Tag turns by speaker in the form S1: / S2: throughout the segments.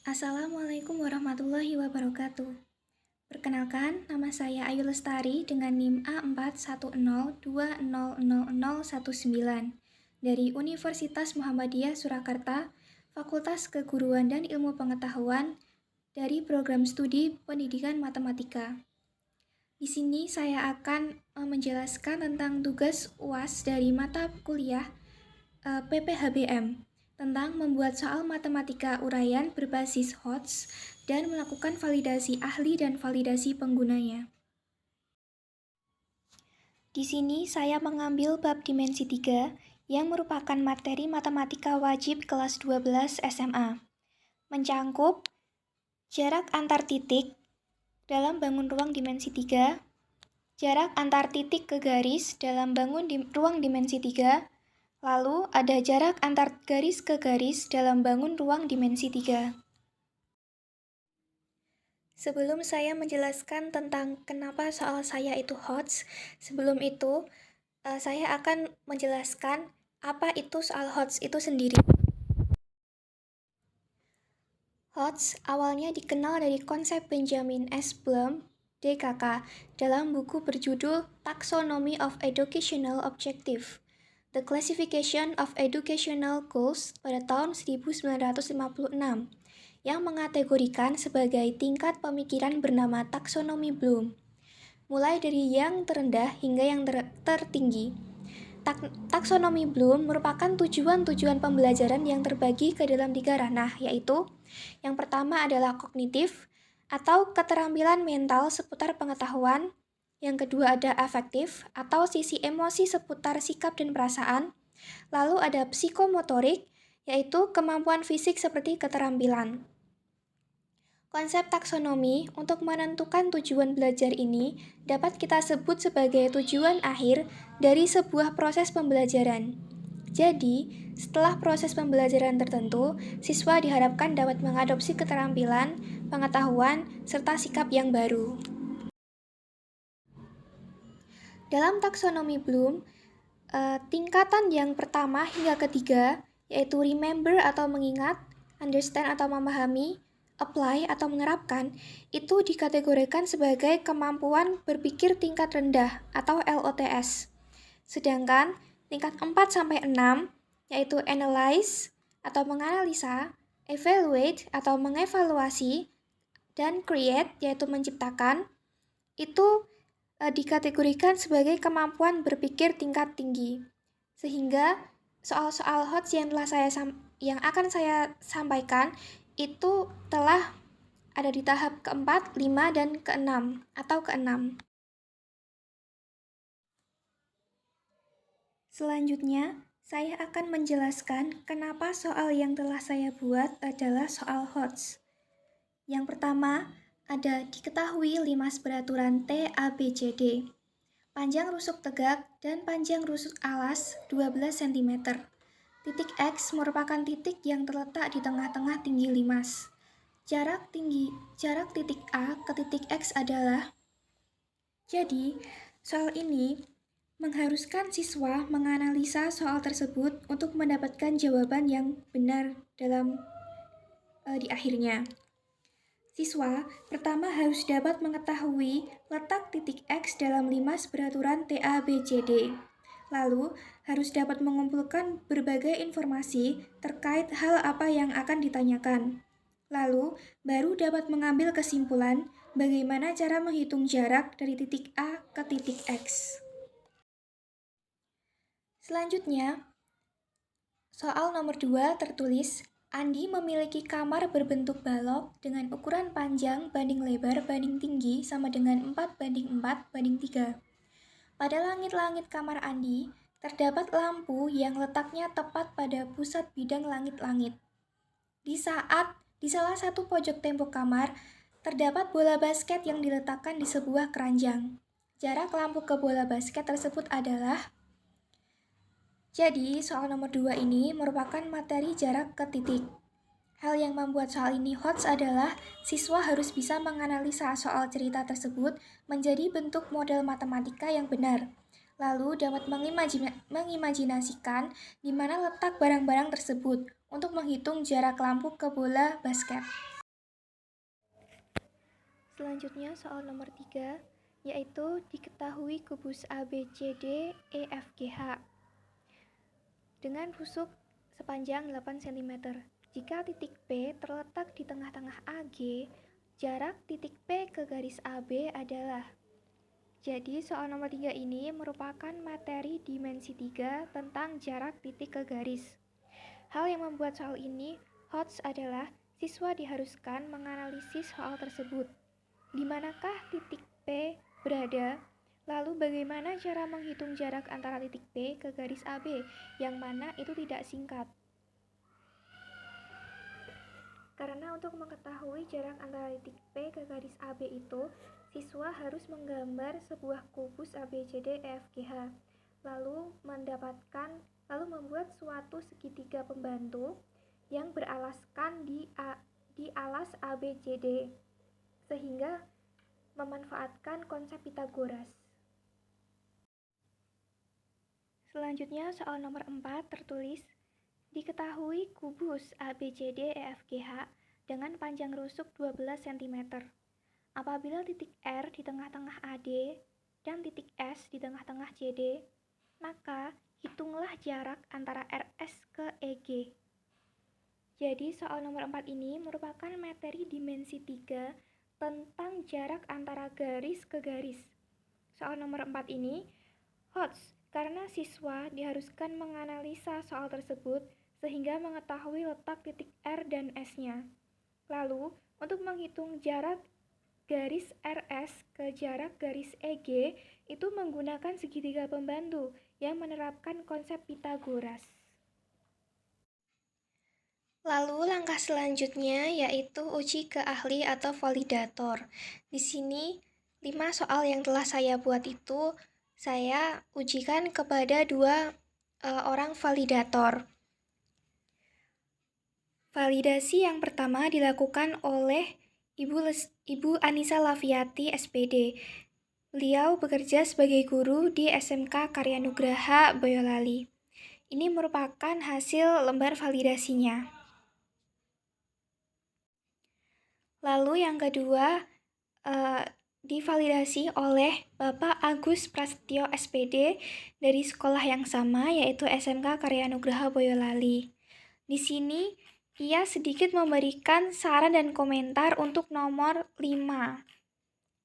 S1: Assalamualaikum warahmatullahi wabarakatuh. Perkenalkan, nama saya Ayu Lestari dengan NIM A4102000019 dari Universitas Muhammadiyah Surakarta, Fakultas Keguruan dan Ilmu Pengetahuan dari Program Studi Pendidikan Matematika. Di sini saya akan menjelaskan tentang tugas UAS dari mata kuliah PPHBM tentang membuat soal matematika uraian berbasis HOTS dan melakukan validasi ahli dan validasi penggunanya. Di sini saya mengambil bab dimensi 3 yang merupakan materi matematika wajib kelas 12 SMA. Mencangkup jarak antar titik dalam bangun ruang dimensi 3, jarak antar titik ke garis dalam ruang dimensi 3, lalu ada jarak antar garis ke garis dalam bangun ruang dimensi 3. Sebelum saya menjelaskan tentang kenapa soal saya itu HOTS, sebelum itu saya akan menjelaskan apa itu soal HOTS itu sendiri. HOTS awalnya dikenal dari konsep Benjamin S. Bloom, DKK, dalam buku berjudul Taxonomy of Educational Objective, The Classification of Educational Goals pada tahun 1956, yang mengategorikan sebagai tingkat pemikiran bernama taksonomi Bloom, mulai dari yang terendah hingga yang tertinggi. Taksonomi Bloom merupakan tujuan-tujuan pembelajaran yang terbagi ke dalam 3 ranah, yaitu yang pertama adalah kognitif atau keterampilan mental seputar pengetahuan, yang kedua ada afektif atau sisi emosi seputar sikap dan perasaan, lalu ada psikomotorik, yaitu kemampuan fisik seperti keterampilan. Konsep taksonomi untuk menentukan tujuan belajar ini dapat kita sebut sebagai tujuan akhir dari sebuah proses pembelajaran. Jadi, setelah proses pembelajaran tertentu, siswa diharapkan dapat mengadopsi keterampilan, pengetahuan, serta sikap yang baru. Dalam taksonomi Bloom, tingkatan yang pertama hingga ketiga, yaitu remember atau mengingat, understand atau memahami, apply atau menerapkan, itu dikategorikan sebagai kemampuan berpikir tingkat rendah atau LOTS. Sedangkan tingkat 4-6, yaitu analyze atau menganalisa, evaluate atau mengevaluasi, dan create, yaitu menciptakan, itu dikategorikan sebagai kemampuan berpikir tingkat tinggi. Sehingga soal-soal HOTS yang akan saya sampaikan itu telah ada di tahap keempat, 5, dan ke-6 atau ke-6. Selanjutnya, saya akan menjelaskan kenapa soal yang telah saya buat adalah soal HOTS. Yang pertama, ada diketahui 5 peraturan T, A, B, C, D. Panjang rusuk tegak dan panjang rusuk alas 12 cm. Titik X merupakan titik yang terletak di tengah-tengah tinggi limas. Jarak titik A ke titik X adalah. Jadi, soal ini mengharuskan siswa menganalisa soal tersebut untuk mendapatkan jawaban yang benar di akhirnya. Siswa pertama harus dapat mengetahui letak titik X dalam limas peraturan TA BCD. Lalu, harus dapat mengumpulkan berbagai informasi terkait hal apa yang akan ditanyakan. Lalu, baru dapat mengambil kesimpulan bagaimana cara menghitung jarak dari titik A ke titik X. Selanjutnya, soal nomor 2 tertulis, Andi memiliki kamar berbentuk balok dengan ukuran panjang banding lebar banding tinggi sama dengan 4:4:3. Pada langit-langit kamar Andi, terdapat lampu yang letaknya tepat pada pusat bidang langit-langit. Di salah satu pojok tembok kamar, terdapat bola basket yang diletakkan di sebuah keranjang. Jarak lampu ke bola basket tersebut adalah. Jadi, soal nomor 2 ini merupakan materi jarak ke titik. Hal yang membuat soal ini HOTS adalah siswa harus bisa menganalisa soal cerita tersebut menjadi bentuk model matematika yang benar. Lalu dapat mengimajinasikan di mana letak barang-barang tersebut untuk menghitung jarak lampu ke bola basket. Selanjutnya soal nomor 3, yaitu diketahui kubus ABCD EFGH dengan busuk sepanjang 8 cm. Jika titik P terletak di tengah-tengah AG, jarak titik P ke garis AB adalah. Jadi soal nomor 3 ini merupakan materi dimensi 3 tentang jarak titik ke garis. Hal yang membuat soal ini hot adalah siswa diharuskan menganalisis soal tersebut. Di manakah titik P berada? Lalu bagaimana cara menghitung jarak antara titik P ke garis AB, yang mana itu tidak singkat? Karena untuk mengetahui jarak antara titik P ke garis AB itu, siswa harus menggambar sebuah kubus ABCD EFGH, lalu membuat suatu segitiga pembantu yang beralaskan di alas ABCD, sehingga memanfaatkan konsep Pythagoras. Selanjutnya soal nomor 4 tertulis, diketahui kubus ABCD EFGH dengan panjang rusuk 12 cm. Apabila titik R di tengah-tengah AD dan titik S di tengah-tengah CD, maka hitunglah jarak antara RS ke EG. Jadi soal nomor 4 ini merupakan materi dimensi 3 tentang jarak antara garis ke garis. Soal nomor 4 ini HOTS karena siswa diharuskan menganalisa soal tersebut sehingga mengetahui letak titik R dan S-nya. Lalu, untuk menghitung jarak garis RS ke jarak garis EG itu menggunakan segitiga pembantu yang menerapkan konsep Pythagoras. Lalu langkah selanjutnya yaitu uji ke ahli atau validator. Di sini 5 soal yang telah saya buat itu saya ujikan kepada 2 orang validator. Validasi yang pertama dilakukan oleh Ibu Anissa Laviati, SPD. Beliau bekerja sebagai guru di SMK Karyanugraha Boyolali. Ini merupakan hasil lembar validasinya. Lalu yang kedua divalidasi oleh Bapak Agus Prasetyo SPD dari sekolah yang sama yaitu SMK Karyanugraha Boyolali. Di sini ia sedikit memberikan saran dan komentar untuk nomor 5,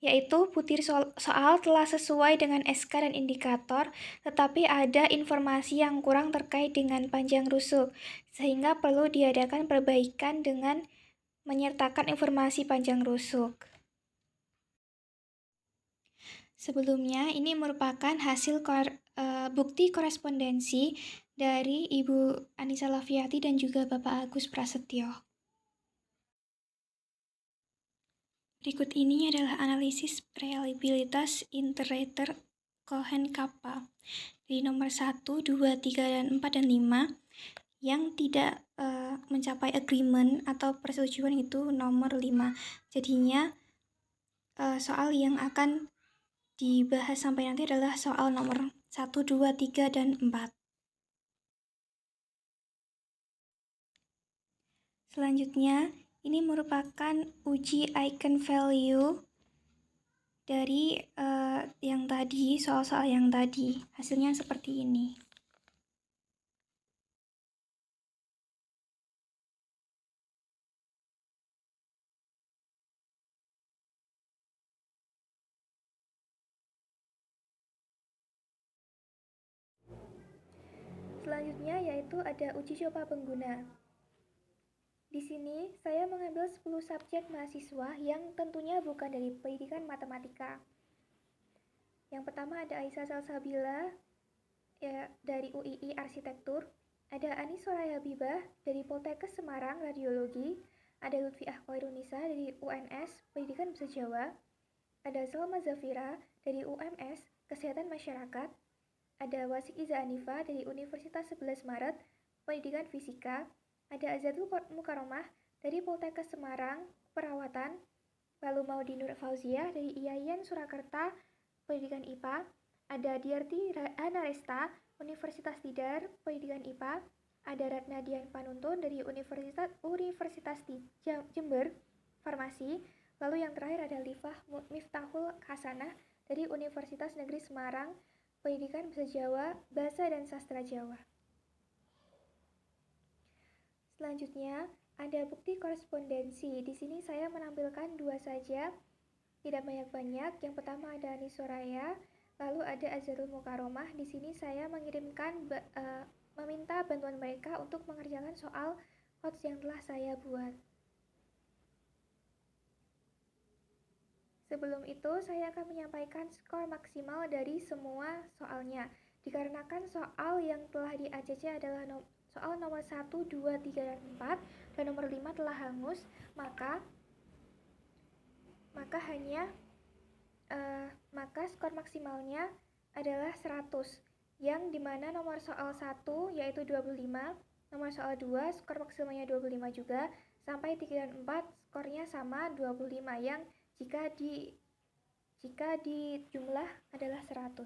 S1: yaitu butir soal telah sesuai dengan SK dan indikator, tetapi ada informasi yang kurang terkait dengan panjang rusuk, sehingga perlu diadakan perbaikan dengan menyertakan informasi panjang rusuk. Sebelumnya, ini merupakan hasil bukti korespondensi dari Ibu Anissa Laviati dan juga Bapak Agus Prasetyo. Berikut ini adalah analisis reliabilitas iterator Cohen-Kappa di nomor 1, 2, 3, dan 4, dan 5 yang tidak mencapai agreement atau persetujuan itu nomor 5. Jadinya soal yang akan dibahas sampai nanti adalah soal nomor 1, 2, 3, dan 4. Selanjutnya, ini merupakan uji eigenvalue dari yang tadi, soal-soal yang tadi. Hasilnya seperti ini. Selanjutnya yaitu ada uji coba pengguna. Di sini saya mengambil 10 subjek mahasiswa yang tentunya bukan dari pendidikan matematika. Yang pertama ada Aisyah Salsabila dari UII Arsitektur, ada Anis Soraya Habibah dari Poltekkes Semarang Radiologi, ada Lutfiah Khairunisa dari UNS Pendidikan Bahasa Jawa, ada Salma Zafira dari UMS Kesehatan Masyarakat, ada Wasik Iza Anifa dari Universitas 11 Maret Pendidikan Fisika, ada Azatul Mukaromah dari Poltekkes Semarang Perawatan, lalu Maudi Nur Fauziah dari IAIN Surakarta Pendidikan IPA, ada Diarti Anaresta Universitas Tidar Pendidikan IPA, ada Ratna Dian Panuntun dari Universitas Jember Farmasi, Lalu yang terakhir ada Miftahul Hasanah dari Universitas Negeri Semarang, Pendidikan Bahasa Jawa, Bahasa dan Sastra Jawa. Selanjutnya, ada bukti korespondensi. Di sini saya menampilkan 2 saja, tidak banyak-banyak. Yang pertama ada Ani Soraya, lalu ada Azharul Mukaromah. Di sini saya meminta bantuan mereka untuk mengerjakan soal HOTS yang telah saya buat. Sebelum itu, saya akan menyampaikan skor maksimal dari semua soalnya. Dikarenakan soal yang telah di ACC adalah soal nomor 1, 2, 3, dan 4, dan nomor 5 telah hangus, maka skor maksimalnya adalah 100, yang dimana nomor soal 1 yaitu 25, nomor soal 2 skor maksimalnya 25 juga, sampai 3 dan 4 skornya sama 25, yang jika di jumlah adalah 100.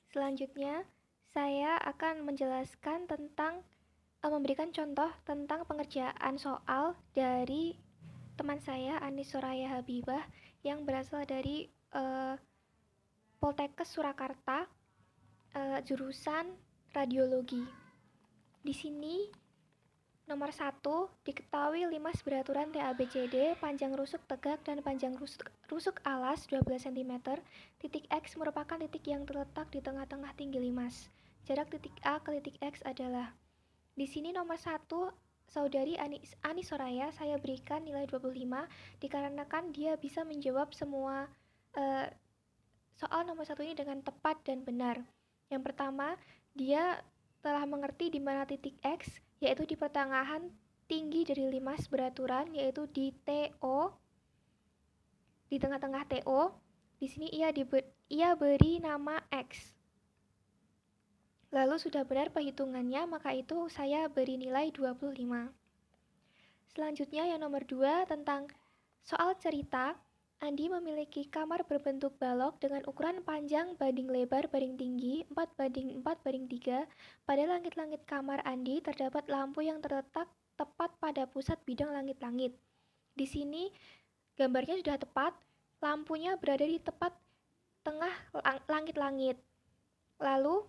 S1: Selanjutnya, saya akan menjelaskan tentang memberikan contoh tentang pengerjaan soal dari teman saya Ani Soraya Habibah yang berasal dari Poltekkes Surakarta, jurusan radiologi. Di sini nomor 1, diketahui limas beraturan TABCD, panjang rusuk tegak dan panjang rusuk alas 12 cm. Titik X merupakan titik yang terletak di tengah-tengah tinggi limas. Jarak titik A ke titik X adalah. Di sini nomor 1, saudari Ani Soraya, saya berikan nilai 25 dikarenakan dia bisa menjawab semua soal nomor 1 ini dengan tepat dan benar. Yang pertama, dia telah mengerti di mana titik X, yaitu di pertengahan tinggi dari limas beraturan, yaitu di TO, di tengah-tengah TO. Di sini ia beri nama X. Lalu sudah benar perhitungannya, maka itu saya beri nilai 25. Selanjutnya yang nomor 2 tentang soal cerita. Andi memiliki kamar berbentuk balok dengan ukuran panjang banding lebar banding tinggi 4:4:3. Pada langit-langit kamar Andi terdapat lampu yang terletak tepat pada pusat bidang langit-langit. Di sini gambarnya sudah tepat, lampunya berada di tepat tengah langit-langit. Lalu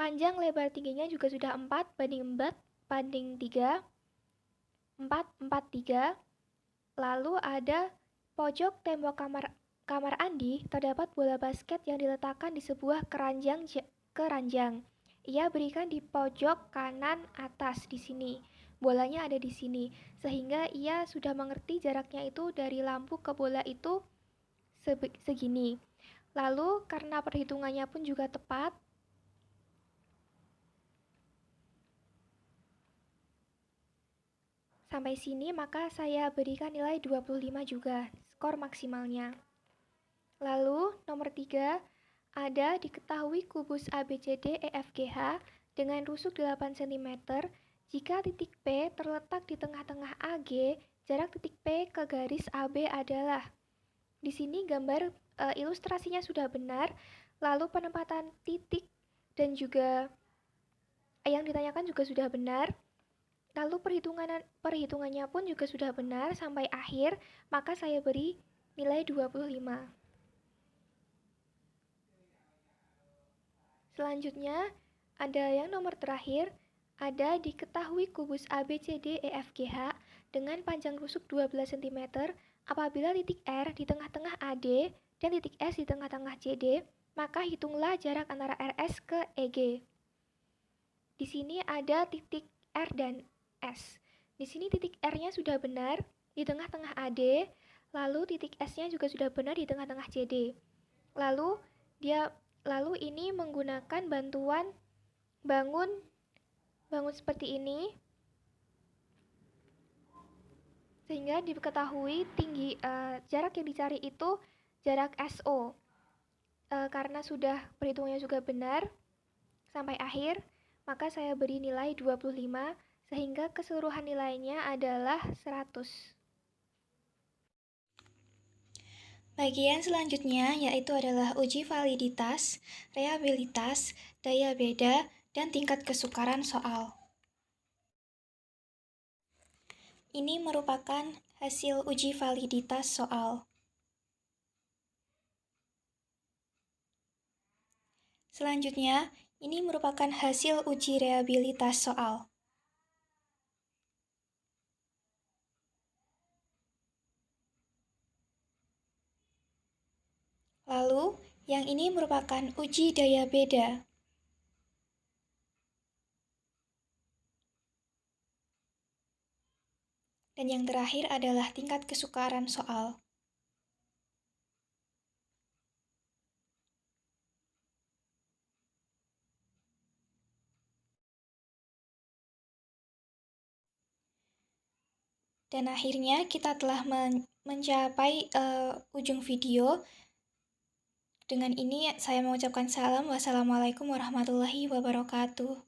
S1: panjang lebar tingginya juga sudah 4:4:3, 4:4:3. Lalu ada pojok tembok kamar Andi terdapat bola basket yang diletakkan di sebuah keranjang. Ia berikan di pojok kanan atas di sini. Bolanya ada di sini, sehingga ia sudah mengerti jaraknya itu dari lampu ke bola itu segini. Lalu karena perhitungannya pun juga tepat, sampai sini maka saya berikan nilai 25 juga, skor maksimalnya. Lalu nomor 3, ada diketahui kubus ABCD EFGH dengan rusuk 8 cm. Jika titik P terletak di tengah-tengah AG, jarak titik P ke garis AB adalah. Di sini gambar ilustrasinya sudah benar, lalu penempatan titik dan juga yang ditanyakan juga sudah benar. Lalu perhitungannya pun juga sudah benar sampai akhir, maka saya beri nilai 25. Selanjutnya, ada yang nomor terakhir, ada diketahui kubus ABCD EFGH dengan panjang rusuk 12 cm apabila titik R di tengah-tengah AD dan titik S di tengah-tengah CD, maka hitunglah jarak antara RS ke EG. Di sini ada titik R dan S. Di sini titik R-nya sudah benar di tengah-tengah AD, lalu titik S-nya juga sudah benar di tengah-tengah CD. Lalu ini menggunakan bantuan bangun seperti ini, sehingga diketahui jarak yang dicari itu jarak SO. Karena sudah perhitungannya juga benar sampai akhir, maka saya beri nilai 25, sehingga keseluruhan nilainya adalah 100. Bagian selanjutnya yaitu adalah uji validitas, reliabilitas, daya beda, dan tingkat kesukaran soal. Ini merupakan hasil uji validitas soal. Selanjutnya, ini merupakan hasil uji reliabilitas soal. Lalu, yang ini merupakan uji daya beda. Dan yang terakhir adalah tingkat kesukaran soal. Dan akhirnya kita telah mencapai ujung video. Dengan ini saya mengucapkan salam. Wassalamualaikum warahmatullahi wabarakatuh.